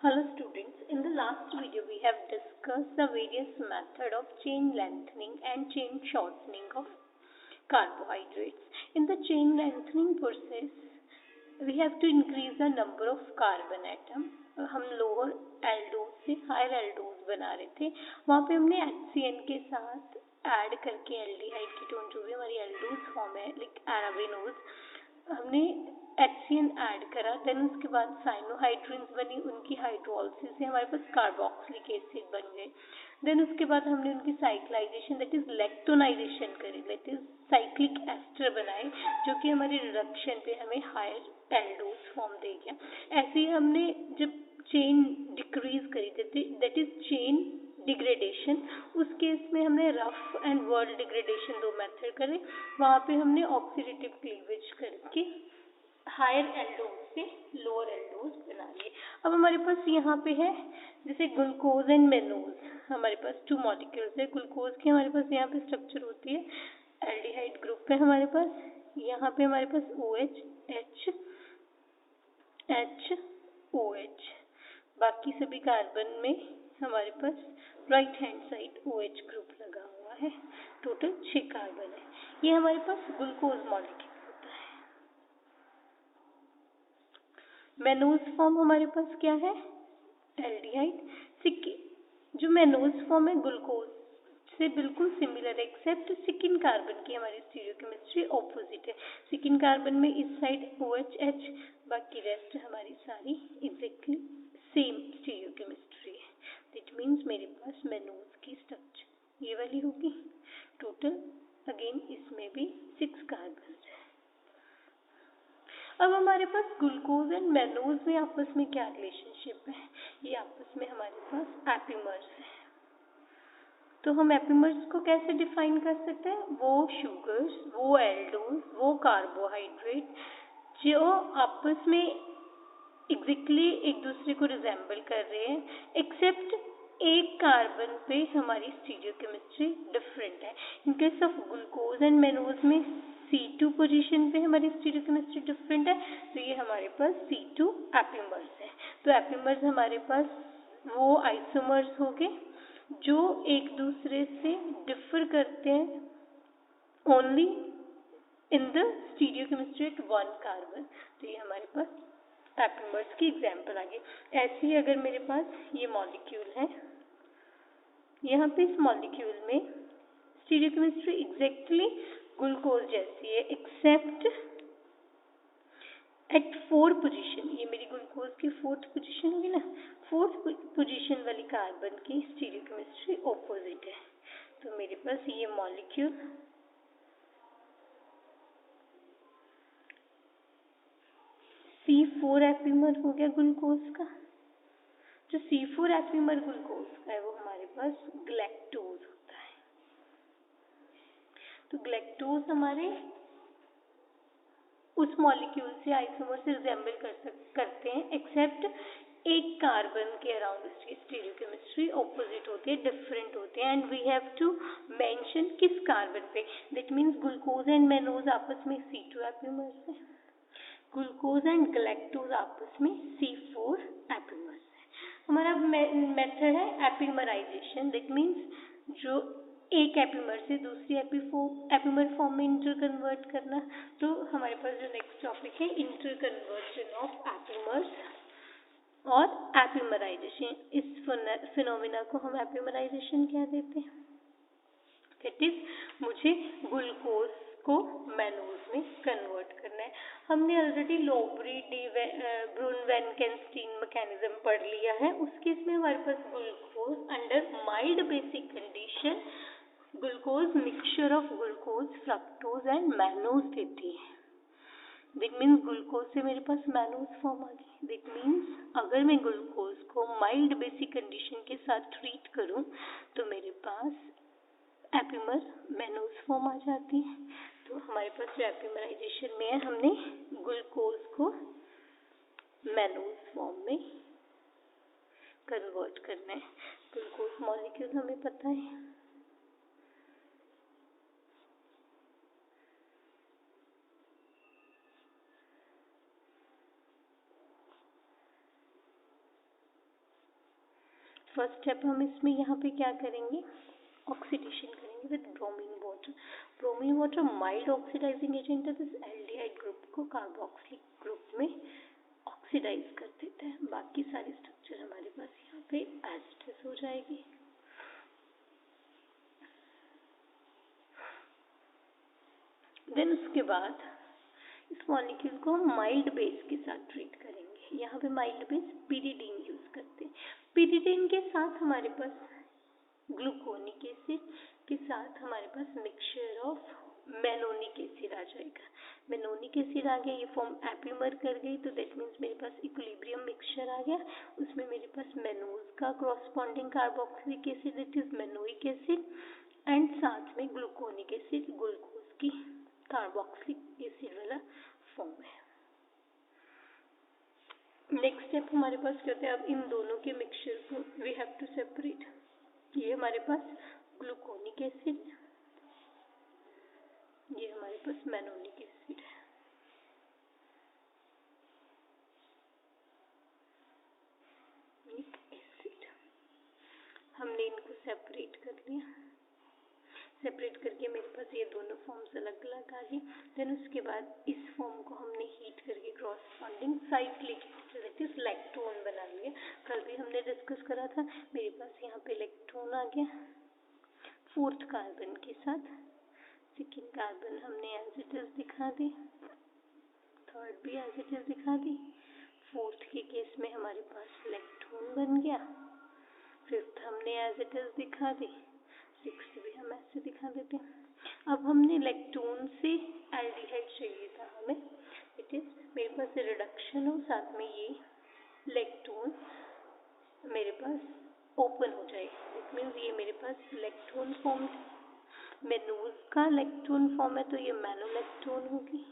Hello students, in the last video we have discussed the various method of chain lengthening and chain shortening of carbohydrates. In the chain lengthening process, we have to increase the number of carbon atom. हम lower aldose से higher aldose बना रहे थे, वहाँ पे हमने HCN के साथ ऐड करके एल्डिहाइड कीटोन जो भी हमारी एल्डोज फॉर्म है लाइक एराबिनोज, हमने HCN ऐड करा। देन उसके बाद साइनोहाइड्रिन्स बनी, उनकी हाइड्रोलिसिस से हमारे पास कार्बोक्सिलिक एसिड बन गए। देन उसके बाद हमने उनकी साइक्लाइजेशन दैट इज लैक्टोनाइजेशन करी, दैट इज साइक्लिक एस्टर बनाए, जो कि हमारे रिडक्शन पे हमें हायर एल्डोज फॉर्म दे गया। ऐसे ही हमने जब चेन डिक्रीज करी दैट इज चेन डिग्रेडेशन, उस केस में हमने रफ एंड वर्ल्ड डिग्रेडेशन दो मेथड करे। वहाँ पे हमने ऑक्सीडेटिव क्लीवेज करके हायर एल्डोज से लोअर एल्डोज बना लिए। अब हमारे पास यहाँ पे है जैसे ग्लूकोज एंड मेनोज, हमारे पास टू मॉलिक्यूल्स है। ग्लूकोज की हमारे पास यहाँ पे स्ट्रक्चर होती है एल्डिहाइड ग्रुप पे हमारे पास, यहाँ पे हमारे पास OH H OH, बाकी सभी कार्बन में हमारे पास right hand side OH group लगा हुआ है। टोटल 6 कार्बन है। ये हमारे पास ग्लूकोज मॉलिक्यूल होता है। मेनोज फॉर्म हमारे पास क्या है? एल्डिहाइड। जो मेनोज फॉर्म है ग्लूकोज से बिल्कुल सिमिलर एक्सेप्ट सेकेंड कार्बन की हमारी स्टीरियोकेमिस्ट्री ऑपोजिट है। सेकेंड कार्बन में इस साइड OH, बाकी रेस्ट हमारी सारी एग्जैक्टली सेम स्टीरियोकेमिस्ट्री है। दैट मीन्स मेरे पास मेनोज की स्ट्रक्चर ये वाली होगी। टोटल अगेन इसमें भी 6 कार्बन है। अब हमारे पास ग्लूकोज एंड मेनोज में आपस में क्या रिलेशनशिप है? ये आपस में हमारे पास एपिमर्स है। तो हम एपिमर्स को कैसे डिफाइन कर सकते हैं? वो शुगर्स, वो एल्डोज, वो कार्बोहाइड्रेट जो आपस में एग्जैक्टली एक दूसरे को रिजेंबल कर रहे हैं, एक्सेप्ट एक कार्बन पे हमारी स्टीरियोकेमिस्ट्री डिफरेंट है। In case of glucose and mannose में C2 पोजीशन पे हमारी स्टीरियोकेमिस्ट्री डिफरेंट है, तो ये हमारे पास C2 एपिमर्स है। तो एपिमर्स हमारे पास वो आइसोमर्स हो गए जो एक दूसरे से डिफर करते हैं only in the stereochemistry at 1 carbon. तो ये हमारे पास एपिमर्स की एग्जांपल आ गई। ऐसे ही अगर मेरे पास ये मॉलिक्यूल है, यहाँ पे इस मॉलिक्यूल में स्टीरियोकेमिस्ट्री एग्जैक्टली ग्लूकोज जैसी है एक्सेप्ट एट 4 पोजीशन, ये मेरी ग्लूकोज की 4th पोजीशन होगी ना, 4th पोजीशन वाली कार्बन की स्टीरियोकेमिस्ट्री ऑपोजिट है। तो मेरे पास ये मॉलिक्यूल C4 एपिमर हो गया ग्लूकोज का। जो C4 एपिमर ग्लूकोज का है वो हमारे पास ग्लैक्टोज होता है। तो ग्लैक्टोज हमारे उस मॉलिक्यूल से आइसोमर से रिजेंबल करते हैं, एक्सेप्ट एक कार्बन के अराउंड इसकी स्टीरियोकेमिस्ट्री ऑपोजिट होती है, डिफरेंट होते हैं। And we have to mention किस कार्बन पे। That means glucose and mannose आपस में C2 एपिमर्स है, ग्लूकोज एंड ग्लैक्टोज आपस में C4 एपिमर्स है। हमारा मेथड है एपिमराइजेशन। दैट मीन्स जो एक एपिमर से दूसरी एपिमर फॉर्म में इंटर कन्वर्ट करना। तो हमारे पास जो नेक्स्ट टॉपिक है इंटर कन्वर्जन ऑफ एपिमर्स और एपिमराइजेशन। इस फिनोमिना को हम एपिमराइजेशन कह देते हैं। दैट इज मुझे ग्लूकोज को मेनोज में कन्वर्ट करना है। हमने ऑलरेडी लोबरी ब्रून-वेन-केनस्टीन मैकेनिज्म पढ़ लिया है। उस केस में हमारे पास glucose under mild basic condition glucose mixture of glucose, fructose and mannose देती है। दैट मीन्स ग्लूकोज से मेरे पास मैनोज फॉर्म आ गई। दैट मीन्स अगर मैं ग्लूकोज को माइल्ड बेसिक कंडीशन के साथ ट्रीट करूं तो मेरे पास एपिमर मैनोज फॉर्म आ जाती है। तो हमारे पास जो एपिमराइजेशन में है, हमने ग्लूकोज को मैनोज फॉर्म में कन्वर्ट करना है। ग्लूकोज मॉलिक्यूल हमें पता है, फर्स्ट स्टेप हम इसमें यहाँ पे क्या करेंगे, ऑक्सीडेशन करेंगे with bromine water. Bromine water mild oxidizing agent है, तो इस एल्डिहाइड ग्रुप को कार्बोक्सिलिक ग्रुप में ऑक्सीडाइज कर देता है। बाकी सारी स्ट्रक्चर हमारे पास यहाँ पे एज इट इज हो जाएगी। देन उसके बाद इस मॉलिक्यूल को हम माइल्ड बेस के साथ ट्रीट करेंगे। यहाँ पे माइल्ड बेस पिरिडीन यूज करते हैं। पिरिडीन के साथ हमारे पास ग्लूकोनिक एसिड के साथ हमारे पास मिक्सचर ऑफ मेनोनिक एसिड आ जाएगा। मेनोनिक एसिड आ गया, ये फॉर्म एपिमर कर गई, तो दैट मीन्स मेरे पास इक्विलिब्रियम मिक्सचर आ गया। उसमें मेरे पास मेनोज का corresponding carboxylic acid it is mannoic acid, and साथ में ग्लूकोनिक एसिड ग्लूकोज की कार्बोक्सिलिक एसिड वाला फॉर्म है। नेक्स्ट स्टेप हमारे पास क्या होता है, अब इन दोनों के मिक्सचर को वी हैव टू सेपरेट। ये हमारे पास ग्लूकोनिक एसिड, ये हमारे पास मेनोनिक एसिड है। एसिड हमने इनको सेपरेट कर लिया। सेपरेट करके मेरे पास ये दोनों फॉर्म्स अलग अलग आ गई। देन उसके बाद इस फॉर्म को हमने हीट करके corresponding cyclic that is lactone बना लिया। कल भी हमने डिस्कस करा था। मेरे पास यहाँ पे लैक्टोन आ गया फोर्थ कार्बन के साथ। सेकेंड कार्बन हमने एज इट इज दिखा दी, थर्ड भी एज इट इज दिखा दी, फोर्थ के केस में हमारे पास लैक्टोन बन गया, फिफ्थ हमने एज इट इज दिखा दी, सिक्स्थ भी हम ऐसे दिखा देते हैं। अब हमने लैक्टोन से एल्डिहाइड चाहिए था हमें, इट इज मेरे पास रिडक्शन हो, साथ में ये लैक्टोन मेरे पास ओपन हो जाएगा। इट मीन्स ये मेरे पास लैक्टोन फॉर्म, मेनोज का लैक्टोन फॉर्म है, तो ये मेनोलैक्टोन होगी।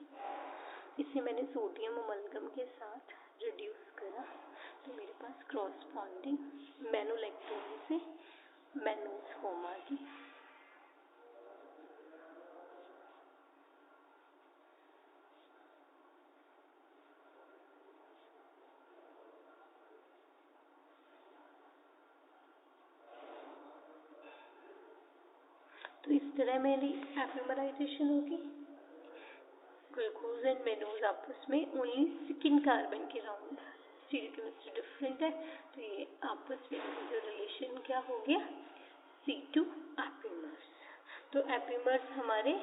इसे मैंने सोडियम अमलगम के साथ रिड्यूस करा, तो मेरे पास क्रॉसपॉन्डिंग मेनोलैक्टोन से मेनोज फॉर्म आ गई। तो इस तरह मेरी एपिमराइजेशन होगी। ग्लूकोज एंड मेनोज आपस में ओनली सेकेंड कार्बन के राउंड स्टीरियोकेमिस्ट्री डिफरेंट है, तो ये आपस में जो रिलेशन क्या हो गया, C2 एपिमर्स। तो एपिमर्स हमारे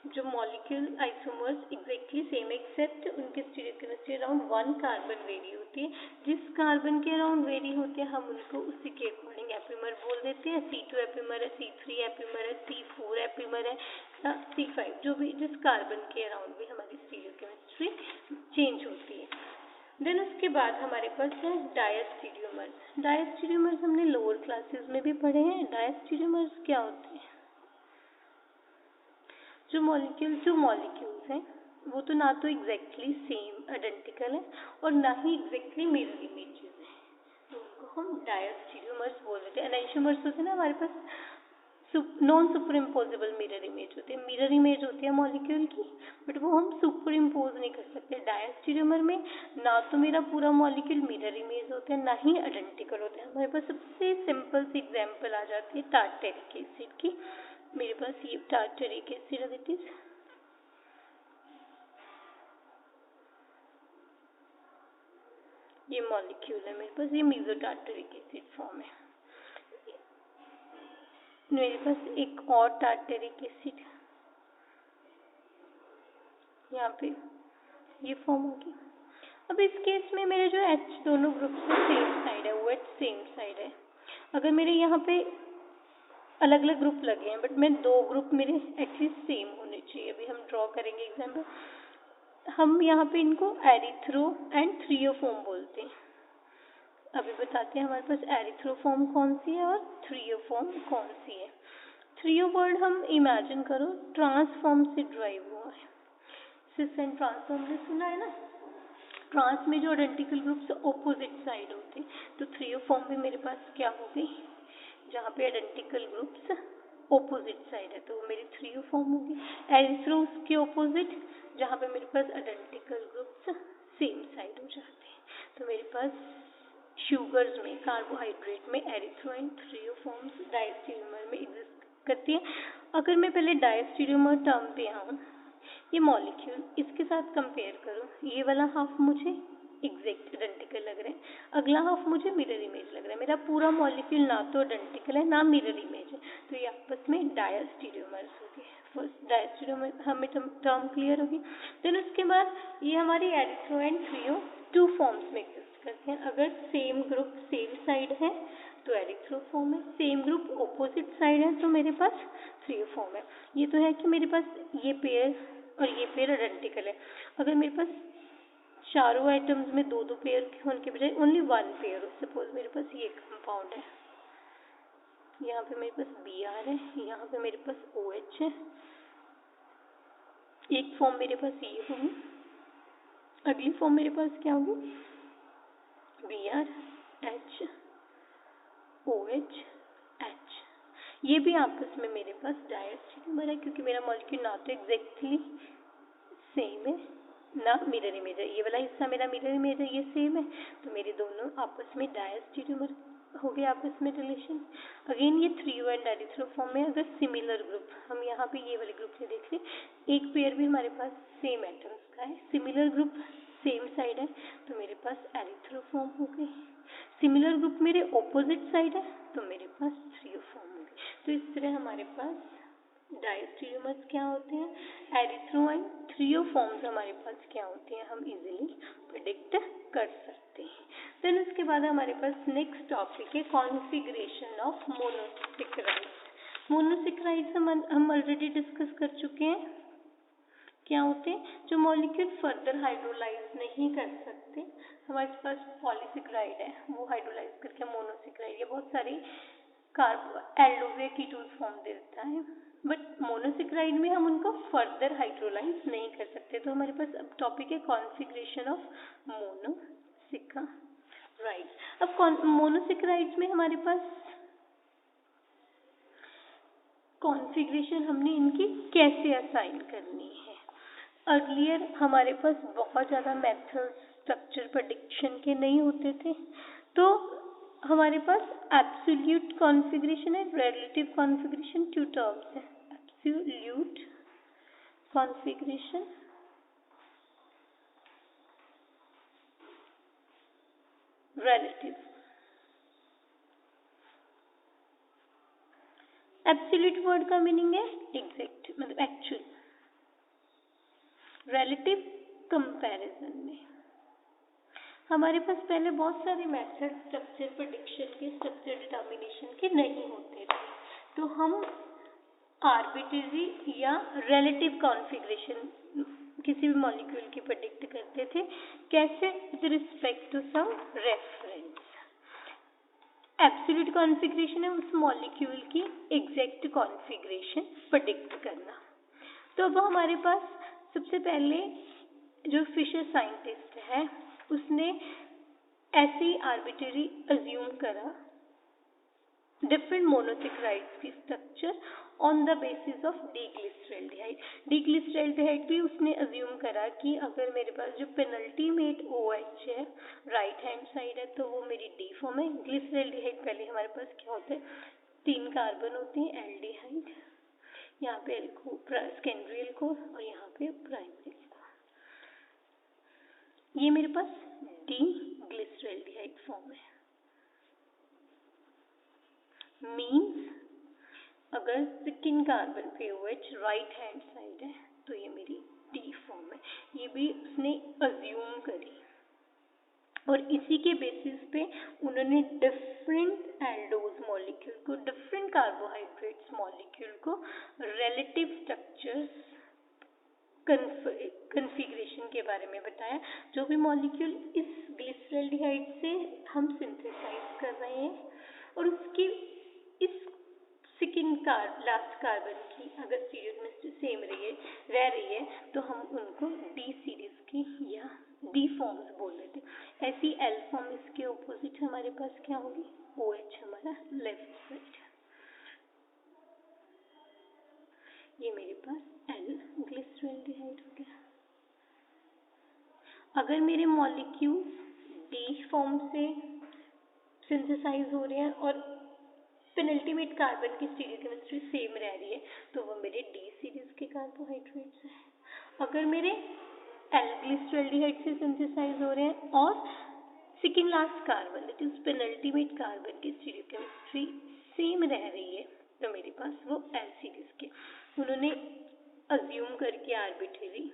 जो molecule isomers exactly same except उनके स्टीरियोकेमिस्ट्री अराउंड 1 कार्बन वेरी होती है। जिस कार्बन के अराउंड वेरी होते हैं हम उनको उसी के अकॉर्डिंग एपिमर बोल देते हैं। C2 एपिमर है, C3 एपिमर है, C4 एपिमर है, C5 जो भी जिस कार्बन के अराउंड भी हमारी स्टीरियोकेमिस्ट्री चेंज होती है। देन उसके बाद हमारे पास है डायस्टीरियोमर्स। डायस्टीरियोमर्स हमने लोअर क्लासेस में भी पढ़े हैं। डायस्टीरियोमर्स क्या होते हैं, जो मॉलिक्यूल्स हैं वो तो ना तो एग्जैक्टली सेम आइडेंटिकल है और ना ही एग्जैक्टली मिरर इमेजेस है, तो उनको हम डायस्टीरियोमर्स बोल देते हैं। एनाइसोमर्स होते हैं ना हमारे पास non superimposable mirror image होती है। मिरर इमेज होती है मॉलिक्यूल की, बट वो हम सुपर इम्पोज नहीं कर सकते। डायस्टीरियोमर में ना तो मेरा पूरा मॉलिक्यूल मिरर इमेज होता है, ना ही आइडेंटिकल होते हैं। हमारे पास सबसे सिंपल सी एग्जांपल आ जाती है टार्टेरिक एसिड की। मेरे पास ये टार्टेरिक एसिड है, दैट इज ये मॉलिक्यूल है मेरे पास, ये मेसोटार्टेरिक एसिड फॉर्म है। मेरे पास एक और टार्टेरिक एसिड यहाँ पे ये फॉर्म होगी। अब इस केस में मेरे जो H दोनों ग्रुप से सेम साइड है, वो H सेम साइड है। अगर मेरे यहाँ पे अलग अलग ग्रुप लगे हैं, बट मैं दो ग्रुप मेरे एटलीस्ट सेम होने चाहिए। अभी हम ड्रॉ करेंगे एग्जाम्पल, हम यहाँ पे इनको एरिथ्रो एंड थ्रियोफॉर्म बोलते हैं। अभी बताते हैं हमारे पास एरिथ्रोफॉर्म कौन सी है और थ्रियोफॉर्म कौन सी है। थ्रियो वर्ड हम इमेजिन करो ट्रांसफॉर्म से ड्राइव हुआ है। सिस एंड ट्रांसफॉर्म ने सुना है ना, ट्रांस में जो आइडेंटिकल ग्रुप्स ऑपोजिट साइड होते हैं, तो थ्रियोफॉर्म भी मेरे पास क्या हो गई, जहाँ पे आइडेंटिकल ग्रुप्स ऑपोजिट साइड है, तो वो मेरी थ्रियोफॉर्म होगी। एरिथ्रो के ऑपोजिट, जहाँ पे मेरे पास आइडेंटिकल ग्रुप्स सेम साइड हो जाते हैं, तो मेरे पास शुगर्स में, कार्बोहाइड्रेट में एरिथ्रो एंड थ्रियोफॉर्म्स डायस्टेरियोमर में एग्जिस्ट करती है। अगर मैं पहले डायस्टेरियोमर टर्म पे आऊँ, ये मॉलिक्यूल इसके साथ कंपेयर करूँ, ये वाला हाफ मुझे एग्जैक्ट आइडेंटिकल लग रहा है, अगला हाफ मुझे मिरर इमेज लग रहा है। मेरा पूरा मॉलिक्यूल ना तो आइडेंटिकल है ना मिरर इमेज है, तो ये आपस में डायस्टेरियोमर्स हो गए। फर्स्ट डायस्टेरियोमर हमें टर्म क्लियर होगी। देन उसके बाद ये हमारी erythro and threo two forms में एग्जिस्ट करते हैं। अगर सेम ग्रुप सेम साइड है तो एरिथ्रो फॉर्म है, सेम ग्रुप ऑपोजिट साइड है तो मेरे पास थ्रियो फॉर्म है। ये तो है कि मेरे पास ये पेयर और ये पेयर आइडेंटिकल है। अगर मेरे पास चारों आइटम्स में दो दो पेयर होने के बजाय ओनली वन पेयर हो, सपोज मेरे पास ये कंपाउंड है, यहाँ पे मेरे पास Br है, यहाँ पे मेरे पास OH है, एक फॉर्म मेरे पास ये होगी, अगली फॉर्म मेरे पास क्या होगी, Br H OH H। ये भी आपस में मेरे पास डायस्टेरियोमर है, क्योंकि मेरा मॉलिक्यूल ना तो एग्जैक्टली सेम है ना मिरर इमेज है। ये वाला हिस्सा मेरा मिरर इमेज है, ये सेम है, तो मेरे दोनों आपस में डायस्टेरियोमर हो गए आपस में रिलेशन। अगेन ये थ्रियो एंड एरिथ्रो फॉर्म में अगर सिमिलर ग्रुप, हम यहाँ पे ये वाले ग्रुप से देख रहे, एक पेयर भी हमारे पास सेम एटम्स का है, सिमिलर ग्रुप सेम साइड है, तो मेरे पास एरिथ्रो फॉर्म हो गई। सिमिलर ग्रुप मेरे ऑपोजिट साइड है तो मेरे पास थ्रियो फॉर्म हो गई। तो इस तरह हमारे पास डायस्टेरियोमर्स क्या होते हैं, एरिथ्रो एंड थ्रियो फॉर्म्स हमारे पास क्या होती हैं, हम इजीली प्रिडिक्ट कर सकते हैं। देन उसके बाद हमारे पास नेक्स्ट टॉपिक है कॉन्फ़िगरेशन ऑफ मोनोसेक्राइड्स। मोनोसेक्राइड्स हम ऑलरेडी डिस्कस कर चुके हैं। क्या होते हैं, जो मॉलिक्यूल फर्दर हाइड्रोलाइज नहीं कर सकते, हमारे पास पॉलीसेक्राइड है, वो हाइड्रोलाइज करके मोनोसेक्राइड, ये बहुत सारी एल्डोज या कीटोन्स फॉर्म देता है, बट मोनोसेक्राइड में हम उनको फर्दर हाइड्रोलाइज नहीं कर सकते। तो हमारे पास अब टॉपिक है कॉन्फ़िगरेशन ऑफ मोनोसेक्राइड। अब मोनोसेक्राइड्स में हमारे पास कॉन्फ़िगरेशन हमने इनकी कैसे असाइन करनी है। अर्लियर हमारे पास बहुत ज़्यादा मेथड्स स्ट्रक्चर प्रेडिक्शन के नहीं होते थे, तो हमारे पास एब्सोल्यूट कॉन्फ़िगरेशन है, रिलेटिव कॉन्फ़िगरेशन, टू टर्म्स है, absolute configuration relative. Absolute word का मीनिंग है एग्जैक्ट, मतलब एक्चुअल। रिलेटिव कंपैरिजन में हमारे पास पहले बहुत सारे मेथड स्ट्रक्चर प्रेडिक्शन के, स्ट्रक्चर डिटर्मिनेशन के नहीं होते थे, तो हम आर्बिट्रेरी या रिलेटिव कॉन्फ़िगरेशन किसी भी मॉलिक्यूल की प्रेडिक्ट करते थे। कैसे, with respect to some reference. Absolute configuration है उस मॉलिक्यूल की एग्जैक्ट कॉन्फ़िगरेशन प्रेडिक्ट करना। तो अब हमारे पास सबसे पहले जो फिशर साइंटिस्ट है, उसने ऐसे ही आर्बिट्रेरी अज्यूम करा डिफरेंट मोनोसेक्राइड्स की structure on the basis of D glyceraldehyde. D glyceraldehyde भी उसने अज्यूम करा कि अगर मेरे पास जो पेनल्टीमेट OH है राइट हैंड साइड है तो वो मेरी डी फॉर्म है। ग्लिसरैल्डिहाइड पहले हमारे पास क्या होता है, 3 कार्बन होते हैं, एल्डिहाइड, यहाँ पे एल्को सेकेंडरी एल्को और यहाँ पे प्राइमरी एल्को। ये मेरे पास डी ग्लिसरैल्डिहाइड फॉर्म है। मीन्स अगर सेकेंड कार्बन पे OH राइट हैंड साइड है तो ये मेरी डी फॉर्म है। ये भी उसने अज्यूम करी और इसी के बेसिस पे उन्होंने डिफरेंट एल्डोज मॉलिक्यूल को, डिफरेंट कार्बोहाइड्रेट्स मॉलिक्यूल को रिलेटिव स्ट्रक्चर्स कॉन्फ़िगरेशन के बारे में बताया। जो भी मॉलिक्यूल इस ग्लिसरैल्डिहाइड से हम सिंथेसाइज कर रहे हैं और उसकी इस सेकेंड लास्ट कार्बन की अगर सीरीज में सेम रह रही है तो हम उनको डी सीरीज की या डी फॉर्म्स बोल देते हैं। ऐसी एल फॉर्म इसके ऑपोजिट हमारे पास क्या होगी, OH हमारा लेफ्ट साइड। ये मेरे पास एल ग्लिसरैल्डिहाइड हो गया। अगर मेरे मॉलिक्यूल्स डी फॉर्म से सिंथेसाइज हो रहे हैं और पेनल्टीमेट कार्बन की स्टीरियोकेमिस्ट्री सेम रह रही है, तो वो मेरे डी सीरीज के कार्बोहाइड्रेट्स हैं। अगर मेरे एल ग्लिसरॉल्डिहाइड से सिंथेसाइज हो रहे हैं और second last carbon that is penultimate carbon की स्टीरियोकेमिस्ट्री सेम रह रही है, तो मेरे पास वो एल सीरीज के उन्होंने अज्यूम करके आर्बिट्रेरी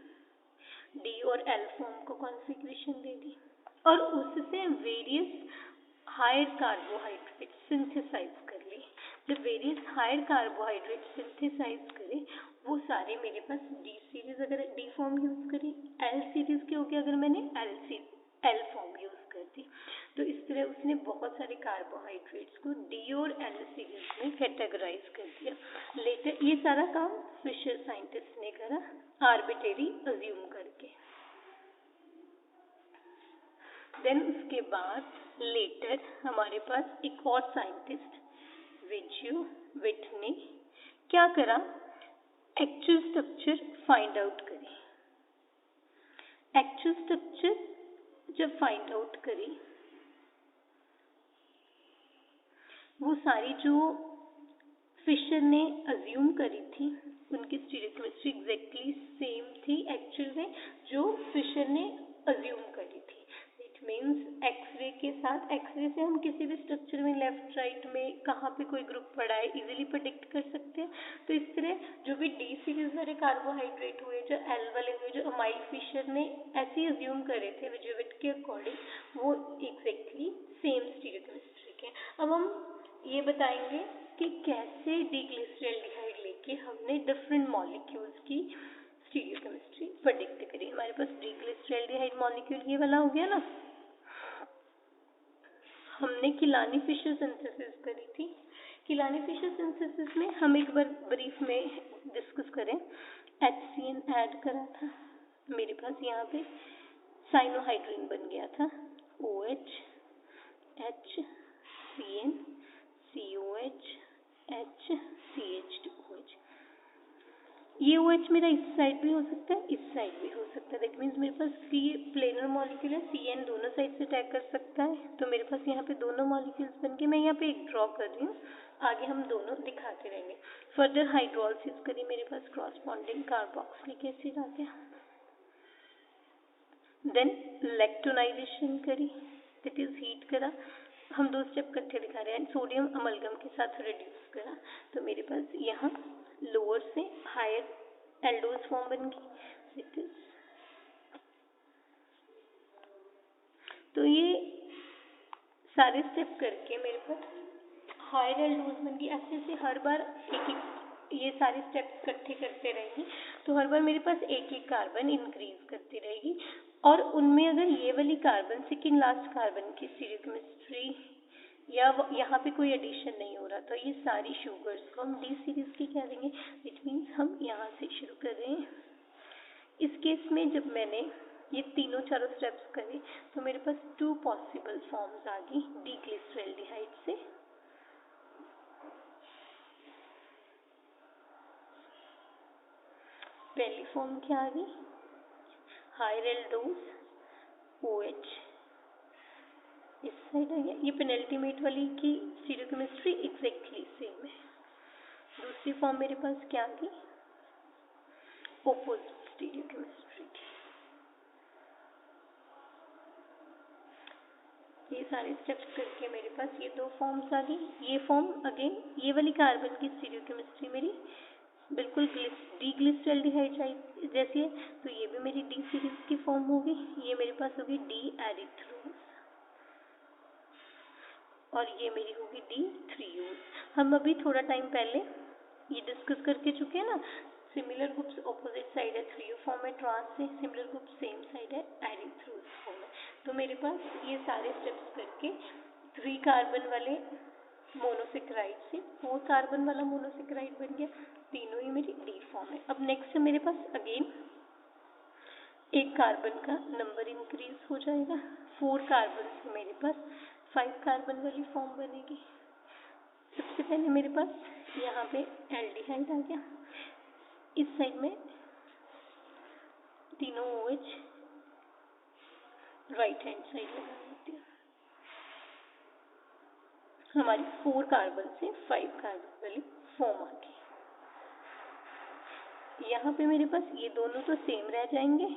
डी और एल फॉर्म को कॉन्फ़िगरेशन दे दी और उससे वेरियस हायर कार्बोहाइड्रेट सिंथेसाइज कर ली। जब वेरियस हायर कार्बोहाइड्रेट सिंथेसाइज करें वो सारे मेरे पास डी सीरीज, अगर डी फॉर्म यूज करी, एल सीरीज के होके अगर मैंने एल फॉर्म यूज कर दी, तो इस तरह उसने बहुत सारे कार्बोहाइड्रेट्स को डी और एल सीरीज में कैटेगराइज कर दिया। लेटर ये सारा काम फिशर साइंटिस्ट ने करा आर्बिट्रेरी अज्यूम करके। देन उसके बाद लेटर हमारे पास एक और साइंटिस्ट विजू विट ने क्या करा, एक्चुअल स्ट्रक्चर फाइंड आउट करी। एक्चुअल स्ट्रक्चर जब फाइंड आउट करी, वो सारी जो फिशर ने अज्यूम करी थी उनकी स्टीरियोकेमिस्ट्री एग्जैक्टली सेम थी एक्चुअल में जो फिशर ने अज्यूम करी थी। इट मीन्स एक्सरे के साथ, एक्सरे से हम किसी भी स्ट्रक्चर में लेफ्ट राइट में कहाँ पे कोई ग्रुप पड़ा है इजीली प्रेडिक्ट कर सकते हैं। तो इस तरह जो भी डी सीरीज वाले कार्बोहाइड्रेट हुए, जो एल वाले हुए, जो अमाइल फिशर ने ऐसे अज्यूम करे थे विजुविट के अकॉर्डिंग, वो एग्जैक्टली सेम स्टीरियोकेमिस्ट्री के। अब हम ये बताएंगे कि कैसे डिग्लिसरॉल्डिहाइड लेके हमने डिफरेंट मॉलिक्यूल्स की स्टीरियोकेमिस्ट्री प्रेडिक्ट करी। हमारे पास डिग्लिसरॉल्डिहाइड मॉलिक्यूल ये वाला हो गया ना, हमने किलानी फिशर सिंथेसिस करी थी। किलानी फिशर सिंथेसिस में हम एक बार ब्रीफ में डिस्कस करें, HCN ऐड करा था, मेरे पास यहाँ पे साइनोहाइड्रिन बन गया था, OH HCN COH HCH2OH। ये OH मेरा इस साइड भी हो सकता है, इस साइड भी हो सकता है। दैट मीन्स मेरे पास प्लेनर मॉलिक्यूल है, CN दोनों साइड से अटैक कर सकता है, तो मेरे पास यहाँ पे दोनों मॉलिक्यूल्स बन के, मैं यहाँ पे एक ड्रॉ कर रही हूँ, आगे हम दोनों दिखाते रहेंगे। फर्दर हाइड्रोलिसिस करी, मेरे पास क्रॉसबॉन्डिंग कार्बोक्सिलिक एसिड आ गया। देन इलेक्ट्रोनाइजेशन करी, दैट इज हीट करा, हम दो स्टेप इकट्ठे दिखा रहे हैं, सोडियम अमलगम के साथ रिड्यूस करा, तो मेरे पास यहाँ लोअर से हायर एल्डोज फॉर्म बन गई। इट इज, तो ये सारे स्टेप करके मेरे पास हायर एल्डोज बन गई। ऐसे से हर बार एक एक ये सारे स्टेप्स इकट्ठे करते रहेंगे, तो हर बार मेरे पास एक एक कार्बन इंक्रीज करती रहेगी, और उनमें अगर ये वाली कार्बन सेकेंड लास्ट कार्बन की स्टीरियोकेमिस्ट्री या यहाँ पे कोई एडिशन नहीं हो रहा, तो ये सारी शुगर्स को हम डी सीरीज की कह देंगे। इट मीन्स हम यहाँ से शुरू कर रहे हैं। इस केस में जब मैंने ये तीनों चारों स्टेप्स करे, तो मेरे पास 2 पॉसिबल फॉर्म्स आ गई डिग्लिसरॉल्डिहाइड से। पहली फॉर्म क्या आ गई, हायर एल्डोज OH इस साइड आ गया, ये पेनल्टीमेट वाली की स्टीरियोकेमिस्ट्री एग्जैक्टली सेम है। दूसरी फॉर्म मेरे पास क्या आ गई, ऑपोजिट स्टीरियोकेमिस्ट्री की। ये सारे स्टेप्स करके मेरे पास ये 2 फॉर्म्स आ गई। ये फॉर्म अगेन ये वाली कार्बन की स्टीरियोकेमिस्ट्री मेरी बिल्कुल डिग्लिसरॉल्डिहाइड जैसी है, तो ये भी मेरी डी सीरीज की फॉर्म होगी। ये मेरे पास होगी डी एरिथ्रोज और ये मेरी होगी डी थ्रियोज। हम अभी थोड़ा टाइम पहले ये डिस्कस करके चुके हैं ना, सिमिलर ग्रुप्स ऑपोजिट साइड है, थ्रियो फॉर्म है ट्रांस से, सिमिलर ग्रुप सेम साइड है एरिथ्रोज फॉर्म है। तो मेरे पास ये सारे स्टेप्स करके 3 कार्बन वाले मोनोसेक्राइड से 4 कार्बन वाला मोनोसेक्राइड बन गया, तीनों ही मेरी डी फॉर्म है। अब नेक्स्ट मेरे पास अगेन एक कार्बन का नंबर इंक्रीज हो जाएगा, 4 कार्बन से मेरे पास 5 कार्बन वाली फॉर्म बनेगी। सबसे पहले मेरे पास यहाँ पे एल्डिहाइड आ गया, इस साइड में तीनों OH राइट हैंड साइड लगा देती हूँ। हमारी 4 कार्बन से 5 कार्बन वाली फॉर्म आ गई। यहाँ पे मेरे पास ये दोनों तो सेम रह जाएंगे,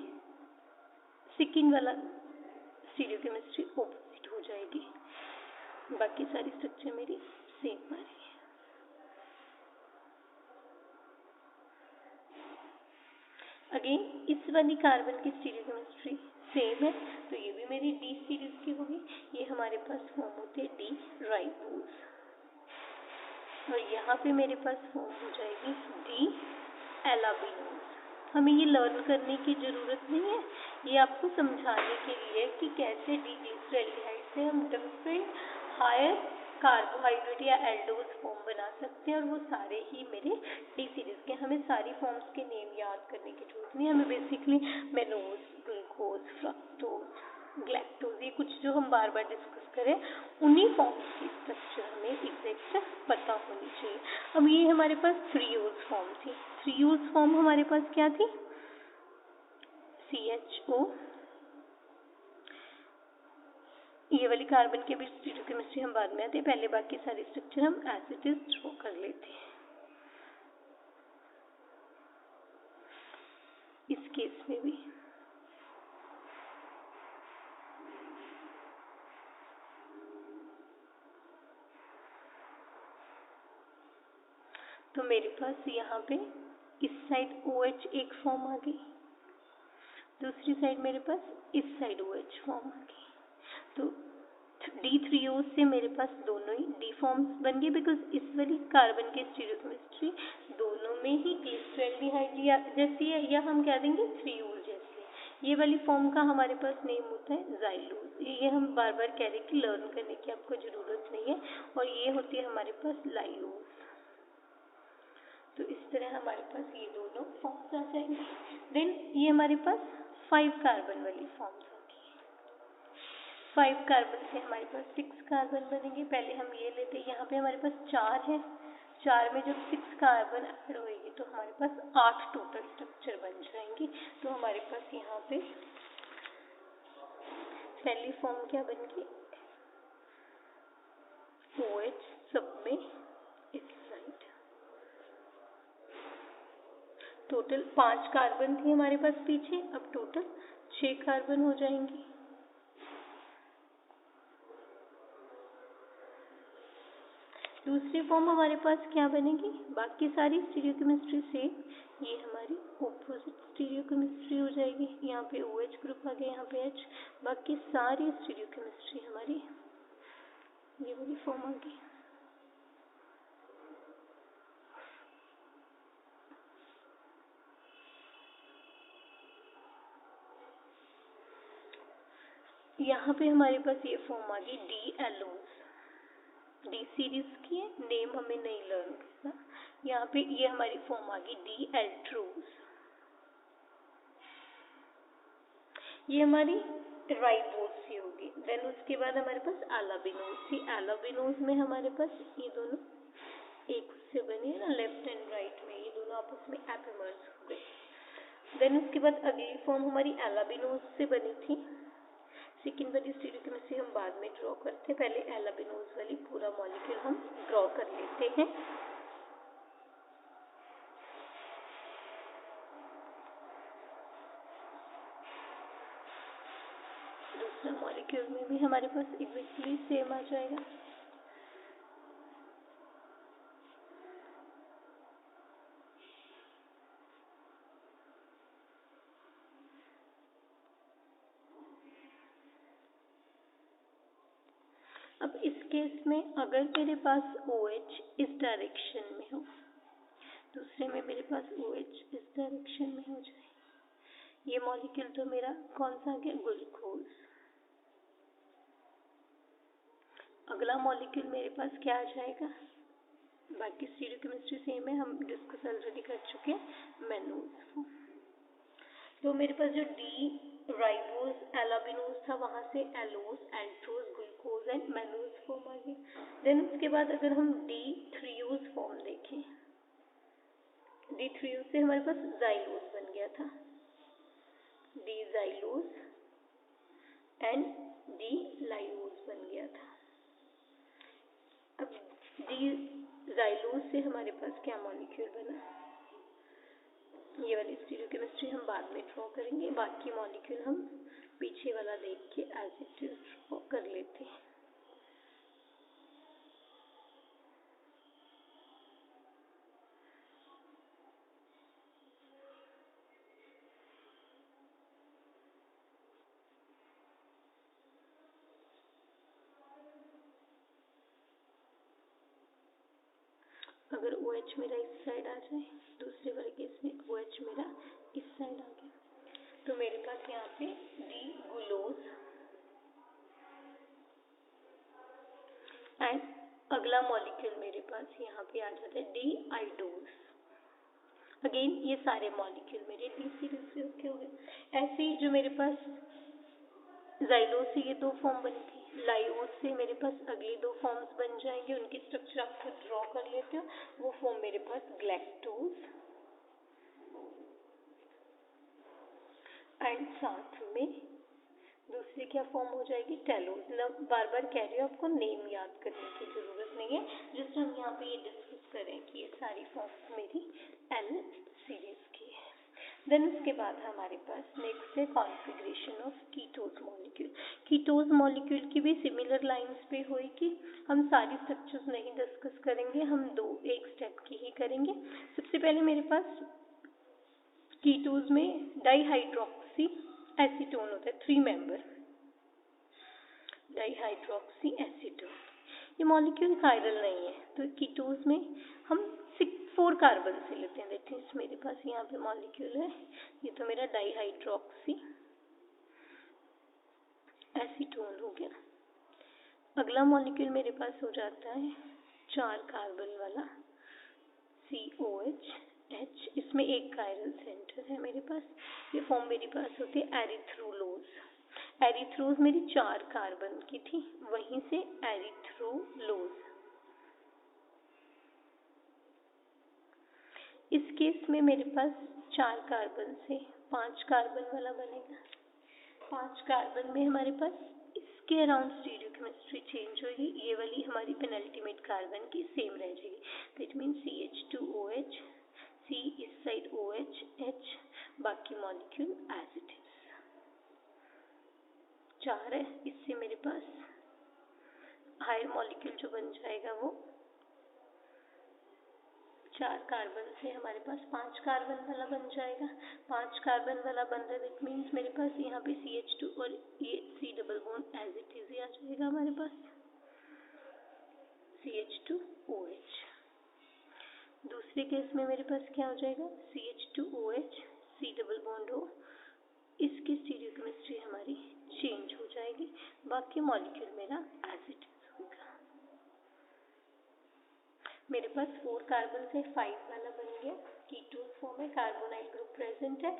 सेकेंड वाला स्टीरियोकेमिस्ट्री ऑपोजिट हो जाएगी, बाकी सारी स्ट्रक्चर मेरी सेम आ रही है। अगेन इस वाली कार्बन की स्टीरियोकेमिस्ट्री सेम है, तो ये भी मेरी डी सीरीज की होगी। ये हमारे पास फॉर्म होते हैं डी राइबोज, और यहाँ पे मेरे पास फॉर्म हो जाएगी डी एलाबिनोज। हमें ये लर्न करने की ज़रूरत नहीं है, ये आपको समझाने के लिए कि कैसे डीग्लिसरॉल्डिहाइड से हम डिफरेंट हायर कार्बोहाइड्रेट या एल्डोज फॉर्म बना सकते हैं, और वो सारे ही मेरे डी सीरीज के। हमें सारी फॉर्म्स के नेम याद करने की जरूरत नहीं है, हमें basically mannose, glucose, fructose, galactose, ये कुछ जो हम बार बार डिस्कस करें उन्हीं फॉर्म्स की स्ट्रक्चर हमें एग्जैक्ट पता होनी चाहिए। अब ये हमारे पास 3-यूज फॉर्म थी। 3-यूज फॉर्म हमारे पास क्या थी? CHO। ये वाली कार्बन के भी स्टीरियोकेमिस्ट्री हम बाद में आते हैं, पहले बाकी सारी स्ट्रक्चर हम एज इट इज ड्रॉ कर लेते हैं। इस केस में भी तो मेरे पास यहाँ पे इस साइड OH एक फॉर्म आ गई, दूसरी साइड मेरे पास इस साइड OH फॉर्म आ गई। तो D3O से मेरे पास दोनों ही D फॉर्म्स बन गए, बिकॉज इस वाली कार्बन के स्टीरियोकेमिस्ट्री दोनों में ही ग्लिसरॉल्डिहाइड जैसी है, या हम कह देंगे 3-यूज जैसी। ये वाली फॉर्म का हमारे पास नेम होता है जाइलोज। ये हम बार बार कह रहे हैं कि लर्न करने की आपको ज़रूरत नहीं है, और ये होती है हमारे पास लाइलोज। तो इस तरह हमारे पास ये दोनों फॉर्म्स आ जाएंगे। देन ये हमारे पास 5 कार्बन वाली फॉर्म्स होगी। 5 कार्बन से हमारे पास 6 कार्बन बनेंगे। पहले हम ये लेते हैं, यहाँ पे हमारे पास 4 है, 4 में जब 6 कार्बन ऐड होएगी तो हमारे पास 8 टोटल स्ट्रक्चर बन जाएंगी। तो हमारे पास यहाँ पे पहली फॉर्म क्या बनेगी? OH सब में इस साइड। टोटल 5 कार्बन थी हमारे पास पीछे, अब टोटल 6 कार्बन हो जाएंगी। दूसरी फॉर्म हमारे पास क्या बनेगी? बाकी सारी स्टीरियोकेमिस्ट्री से ये हमारी ऑपोजिट स्टीरियोकेमिस्ट्री हो जाएगी। यहाँ पे OH ग्रुप आ गया, यहाँ पे H, बाकी सारी स्टीरियोकेमिस्ट्री हमारी ये वाली फॉर्म आ गई। यहाँ पे हमारे पास ये फॉर्म आ गई डी एलोज। डी सीरीज की है, नेम हमें नहीं लर्न करना। यहाँ पे ये हमारी फॉर्म आ गई डी एल्ट्रोज। ये हमारी राइबोज सी होगी। देन उसके बाद हमारे पास एलाबिनोज थी। एलाबिनोज में हमारे पास ये दोनों एक से बने ना, लेफ्ट एंड राइट में, ये दोनों आपस में एपिमर्स हो गए। देन उसके बाद अगली फॉर्म हमारी एलाबिनोज से बनी थी। सेकेंड वाली स्टीरियोकेमिस्ट्री हम बाद में ड्रॉ करते हैं, पहले एलाबिनोज वाली पूरा मॉलिक्यूल हम ड्रॉ कर लेते हैं। दूसरा मॉलिक्यूल में भी हमारे पास एग्जैक्टली सेम आ जाएगा। अब इस केस में अगर मेरे पास OH इस डायरेक्शन में हो, दूसरे में मेरे पास OH इस डायरेक्शन में हो जाए, ये मॉलिक्यूल तो मेरा कौन सा आ गया? ग्लूकोज। अगला मॉलिक्यूल मेरे पास क्या आ जाएगा? बाकी स्टीरियोकेमिस्ट्री सेम है, हम डिस्कस ऑलरेडी कर चुके हैं, मेनोज। तो मेरे पास जो डी राइबोज एलाबिनोज था, वहाँ से allose, altrose, glucose and mannose form आ गई। देन उसके बाद अगर हम D3यूज फॉर्म देखें, D3यूज से हमारे पास जाइलोज बन गया था, डी जाइलोज एंड डी लाइलोज बन गया था। डी जाइलोज से हमारे पास क्या मॉलिक्यूल बना, ये वाली स्टीरियोकेमिस्ट्री हम बाद में ड्रॉ करेंगे, बाकी मॉलिक्यूल हम पीछे वाला देख के एज इट इज ड्रॉ कर लेते हैं। अगर OH मेरा इस साइड आ जाए, दूसरे वाले केस में OH मेरा इस साइड आ गया, तो मेरे पास यहाँ पे डी गुलोज एंड अगला मॉलिक्यूल मेरे पास यहाँ पे आ जाता है डी आइडोज। अगेन ये सारे मॉलिक्यूल मेरे डी सीरीज से ओके हो गए। ऐसे ही जो मेरे पास जाइलोज से ये दो फॉर्म बनी थी, लाइओज से मेरे पास अगले दो फॉर्म्स बन जाएंगे, उनकी स्ट्रक्चर आप खुद ड्रॉ कर लेते हो। वो फॉर्म मेरे पास ग्लैक्टोज एंड साथ में दूसरी क्या फॉर्म हो जाएगी, टेलोज। बार बार कह रही हूँ आपको नेम याद करने की जरूरत नहीं है, जस्ट हम यहाँ पे ये डिस्कस करें कि ये सारी फॉर्म्स मेरी एन सीरीज की है। देन उसके बाद हमारे पास नेक्स्ट है कॉन्फ़िगरेशन ऑफ कीटोज मॉलिक्यूल। कीटोज मॉलिक्यूल की भी सिमिलर लाइंस पे होगी। हम सारी स्ट्रक्चर्स नहीं डिस्कस करेंगे, हम एक स्टेप की ही करेंगे। सबसे पहले मेरे पास कीटोज में डाइहाइड्रोक्सी एसीटोन होता है, 3 मेंबर डाइहाइड्रोक्सी एसीटोन। ये मॉलिक्यूल कायरल नहीं है, तो कीटोज में हम 4 कार्बन से लेते हैं। दैट मीन्स मेरे पास यहाँ पे मॉलिक्यूल है, ये तो मेरा डाइहाइड्रोक्सी एसीटोन हो गया। अगला मॉलिक्यूल मेरे पास हो जाता है 4 कार्बन वाला COH H, इसमें एक कायरल सेंटर है मेरे पास। ये फॉर्म मेरे पास होती है एरिथ्रोलोज। एरिथ्रोज मेरी 4 कार्बन की थी, वहीं से एरिथ्रोलोज। इस केस में मेरे पास 4 कार्बन से 5 कार्बन वाला बनेगा। 5 कार्बन में हमारे पास इसके अराउंड स्टीरियोकेमिस्ट्री चेंज होगी, ये वाली हमारी पेनल्टीमेट कार्बन की सेम रह जाएगी। दैट मीन्स CH2OH, C इस साइड OH H, बाकी मॉलिक्यूल एज इट इज। 4 है, इससे मेरे पास हायर मॉलिक्यूल जो बन जाएगा वो 4 कार्बन से हमारे पास 5 कार्बन वाला बन जाएगा। 5 कार्बन वाला बन रहा है, दैट मीन्स मेरे पास यहाँ पे CH2 और ये C double bond as it is ही आ जाएगा हमारे पास, CH2OH। दूसरे केस में मेरे पास क्या हो जाएगा, CH2OH C डबल बॉन्ड हो, इसकी स्टीरियोकेमिस्ट्री हमारी चेंज हो जाएगी, बाकी मॉलिक्यूल मेरा एज इट इज होगा। मेरे पास 4 कार्बन से 5 वाला बन गया, कीटोन फॉर्म है, कार्बोनाइल ग्रुप प्रेजेंट है।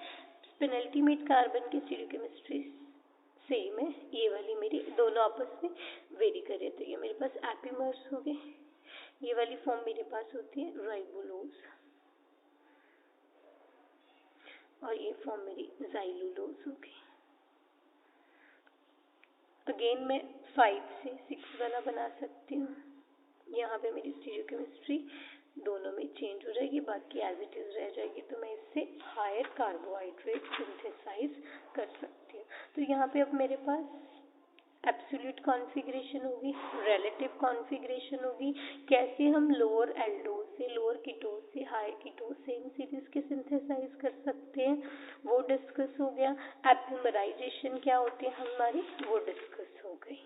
पेनल्टीमेट कार्बन की स्टीरियोकेमिस्ट्री सेम है, ये वाली मेरी दोनों आपस में वेरी करे, तो ये मेरे पास एपिमर्स हो गए। ये वाली फॉर्म मेरे पास होती है राइबोलोज और ये फॉर्म मेरी जाइलोलोज हो गई। अगेन मैं 5 से 6 वाला बना सकती हूँ, यहाँ पे मेरी स्टीरियोकेमिस्ट्री दोनों में चेंज हो जाएगी, बाकी एज इट इज रह जाएगी, तो मैं इससे हायर कार्बोहाइड्रेट सिंथेसाइज कर सकती हूँ। तो यहाँ पे अब मेरे पास एब्सोल्यूट कॉन्फ़िगरेशन होगी, रिलेटिव कॉन्फ़िगरेशन होगी, कैसे हम लोअर एल्डोज से, लोअर कीटोज से हायर कीटोज सेम सीरीज के सिंथेसाइज कर सकते हैं, वो डिस्कस हो गया। एपोमराइजेशन क्या होती है हमारी, वो डिस्कस हो गई।